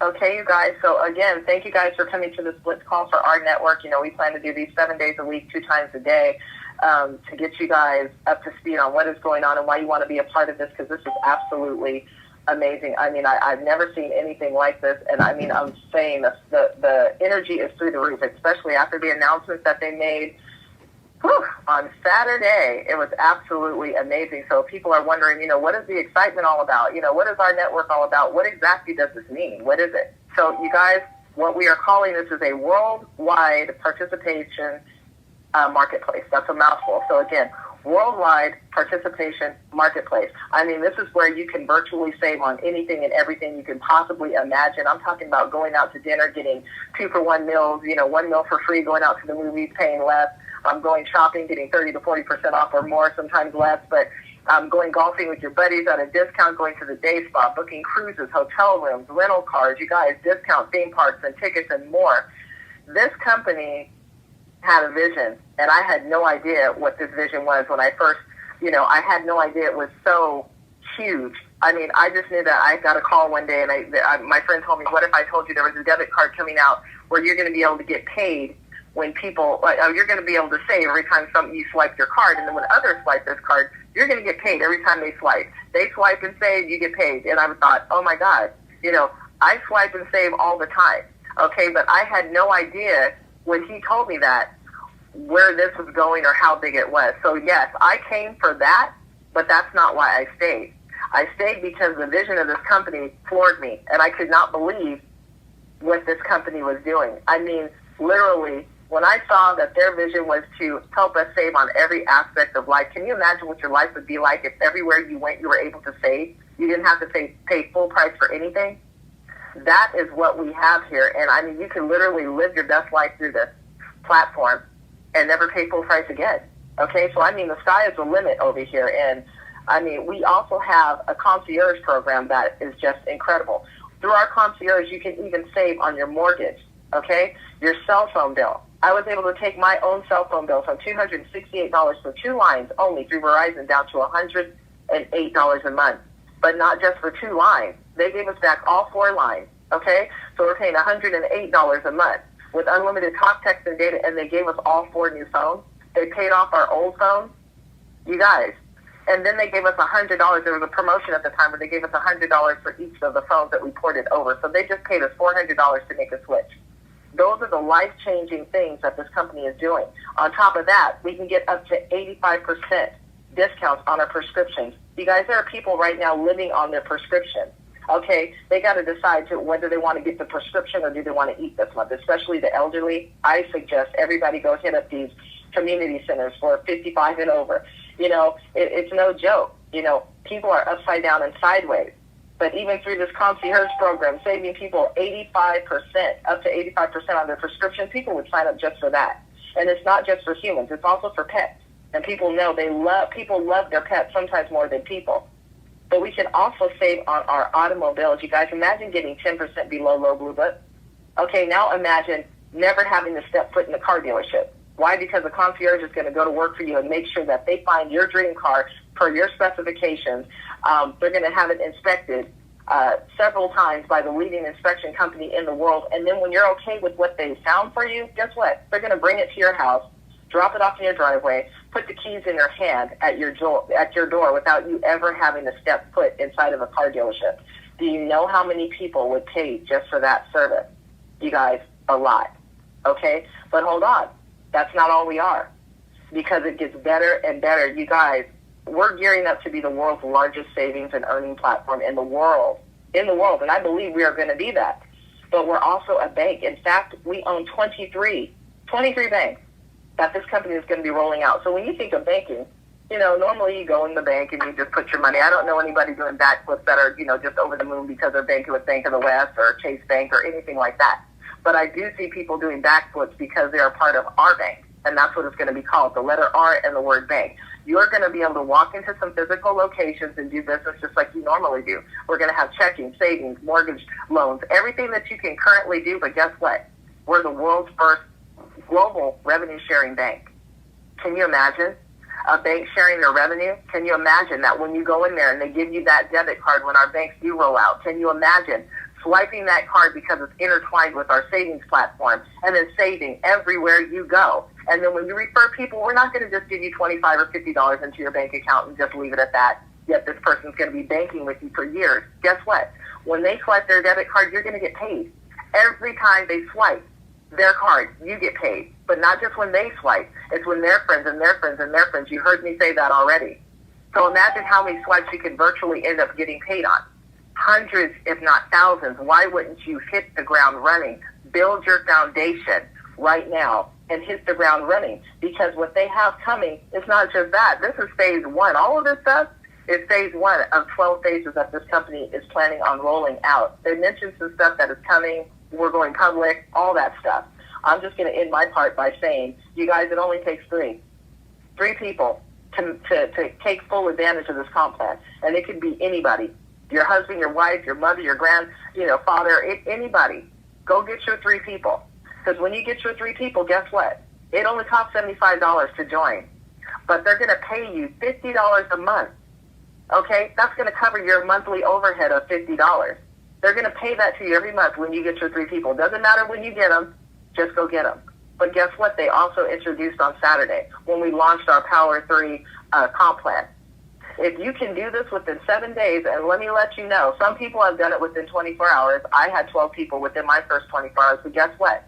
Okay, you guys. So again, thank you guys for coming to this Blitz call for Rnetwork. We plan to do these 7 days a week, 2 times a day, to get you guys up to speed on what is going on and why you want to be a part of this, because this is absolutely amazing. I've never seen anything like this, and I'm saying the energy is through the roof, especially after the announcements that they made. On Saturday, it was absolutely amazing. So people are wondering, what is the excitement all about? What is Rnetwork all about? What exactly does this mean? What is it? So you guys, what we are calling this is a worldwide participation marketplace. That's a mouthful. So again, worldwide participation marketplace. This is where you can virtually save on anything and everything you can possibly imagine. I'm talking about going out to dinner, getting 2-for-1 meals, 1 meal for free, going out to the movies, paying less. Going shopping, getting 30 to 40% off or more, sometimes less, but going golfing with your buddies at a discount, going to the day spa, booking cruises, hotel rooms, rental cars, you guys, discount theme parks and tickets and more. This company had a vision, and I had no idea what this vision was when I first, I had no idea it was so huge. I just knew that I got a call one day, and my friend told me, what if I told you there was a debit card coming out where you're going to be able to get paid when people, you're going to be able to save every time you swipe your card, and then when others swipe this card, you're going to get paid every time they swipe. They swipe and save, you get paid. And I thought, oh my God, I swipe and save all the time. Okay, but I had no idea when he told me that where this was going or how big it was. So yes, I came for that, but that's not why I stayed. I stayed because the vision of this company floored me, and I could not believe what this company was doing. Literally, when I saw that their vision was to help us save on every aspect of life, can you imagine what your life would be like if everywhere you went you were able to save? You didn't have to pay full price for anything? That is what we have here. And you can literally live your best life through this platform and never pay full price again. Okay, so the sky is the limit over here. And we also have a concierge program that is just incredible. Through our concierge, you can even save on your mortgage, okay, your cell phone bill. I was able to take my own cell phone bill from $268 for 2 lines only through Verizon down to $108 a month. But not just for 2 lines. They gave us back all 4 lines, okay? So we're paying $108 a month with unlimited talk, text, and data, and they gave us all 4 new phones. They paid off our old phones, you guys. And then they gave us $100. There was a promotion at the time where they gave us $100 for each of the phones that we ported over. So they just paid us $400 to make a switch. Those are the life-changing things that this company is doing. On top of that, we can get up to 85% discounts on our prescriptions. You guys, there are people right now living on their prescription. Okay, they got to decide whether they want to get the prescription or do they want to eat this month, especially the elderly. I suggest everybody go hit up these community centers for 55 and over. It's no joke. People are upside down and sideways. But even through this concierge program, saving people 85%, up to 85% on their prescription, people would sign up just for that. And it's not just for humans, it's also for pets. And people know people love their pets sometimes more than people. But we can also save on our automobiles. You guys, imagine getting 10% below low blue book. Okay, now imagine never having to step foot in a car dealership. Why? Because the concierge is going to go to work for you and make sure that they find your dream car per your specifications. They're going to have it inspected several times by the leading inspection company in the world. And then when you're okay with what they found for you, guess what? They're going to bring it to your house, drop it off in your driveway, put the keys in your hand at your door without you ever having to step foot inside of a car dealership. Do you know how many people would pay just for that service? You guys, a lot. Okay? But hold on. That's not all we are, because it gets better and better. You guys, we're gearing up to be the world's largest savings and earning platform in the world, and I believe we are going to be that. But we're also a bank. In fact, we own 23 banks that this company is going to be rolling out. So when you think of banking, normally you go in the bank and you just put your money. I don't know anybody doing backflips that are, just over the moon because they're banking with Bank of the West or Chase Bank or anything like that. But I do see people doing backflips because they are part of our bank, and that's what it's going to be called, the letter R and the word bank. You're going to be able to walk into some physical locations and do business just like you normally do. We're going to have checking, savings, mortgage loans, everything that you can currently do, but guess what? We're the world's first global revenue-sharing bank. Can you imagine a bank sharing their revenue? Can you imagine that when you go in there and they give you that debit card when our banks do roll out? Can you imagine swiping that card because it's intertwined with our savings platform, and then saving everywhere you go. And then when you refer people, we're not going to just give you $25 or $50 into your bank account and just leave it at that. Yet this person's going to be banking with you for years. Guess what? When they swipe their debit card, you're going to get paid. Every time they swipe their card, you get paid. But not just when they swipe. It's when their friends and their friends and their friends. You heard me say that already. So imagine how many swipes you could virtually end up getting paid on. Hundreds, if not thousands. Why wouldn't you hit the ground running? Build your foundation right now and hit the ground running. Because what they have coming is not just that. This is phase one. All of this stuff is phase one of 12 phases that this company is planning on rolling out. They mentioned some stuff that is coming. We're going public, all that stuff. I'm just going to end my part by saying, you guys, it only takes three people to take full advantage of this comp plan. And it could be anybody. Your husband, your wife, your mother, your father, anybody. Go get your 3 people. Because when you get your 3 people, guess what? It only costs $75 to join. But they're going to pay you $50 a month. Okay? That's going to cover your monthly overhead of $50. They're going to pay that to you every month when you get your 3 people. Doesn't matter when you get them. Just go get them. But guess what? They also introduced on Saturday when we launched our Power 3 comp plan. If you can do this within 7 days, and let me let you know, some people have done it within 24 hours. I had 12 people within my first 24 hours. But guess what?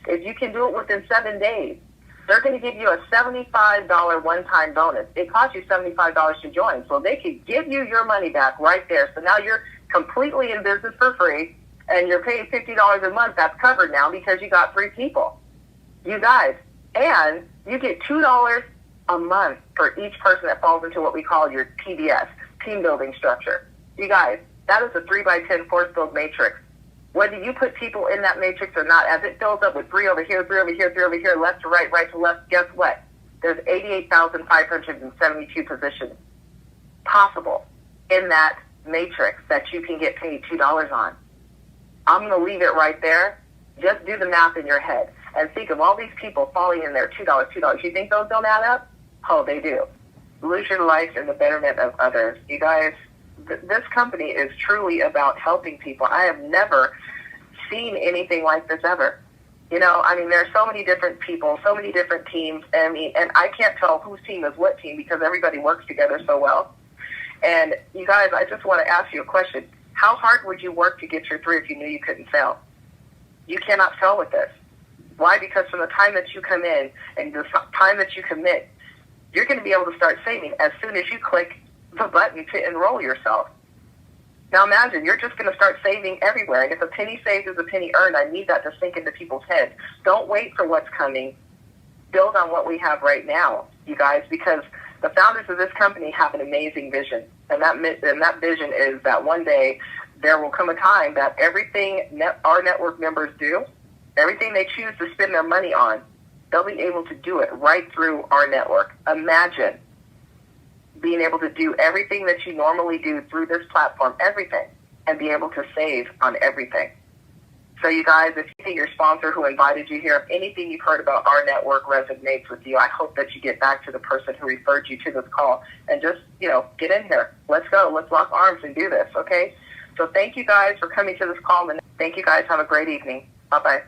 If you can do it within 7 days, they're going to give you a $75 one-time bonus. It costs you $75 to join. So they could give you your money back right there. So now you're completely in business for free, and you're paying $50 a month. That's covered now because you got 3 people. You guys. And you get $2 a month for each person that falls into what we call your TBS, team building structure. You guys, that is a 3x10 force build matrix. Whether you put people in that matrix or not, as it fills up with 3 over here, 3 over here, 3 over here, left to right, right to left, guess what? There's 88,572 positions possible in that matrix that you can get paid $2 on. I'm going to leave it right there. Just do the math in your head and think of all these people falling in there, $2. You think those don't add up? Oh, they do. Lose your life in the betterment of others. You guys, this company is truly about helping people. I have never seen anything like this ever. There are so many different people, so many different teams. And I can't tell whose team is what team because everybody works together so well. And you guys, I just want to ask you a question. How hard would you work to get your 3 if you knew you couldn't fail? You cannot fail with this. Why? Because from the time that you come in and the time that you commit, you're going to be able to start saving as soon as you click the button to enroll yourself. Now imagine, you're just going to start saving everywhere. And if a penny saved is a penny earned, I need that to sink into people's heads. Don't wait for what's coming. Build on what we have right now, you guys, because the founders of this company have an amazing vision. And that vision is that one day there will come a time that everything our network members do, everything they choose to spend their money on, they'll be able to do it right through our network. Imagine being able to do everything that you normally do through this platform, everything, and be able to save on everything. So you guys, if you think your sponsor who invited you here, if anything you've heard about our network resonates with you, I hope that you get back to the person who referred you to this call and just, get in here. Let's go. Let's lock arms and do this, okay? So thank you guys for coming to this call. And thank you guys. Have a great evening. Bye-bye.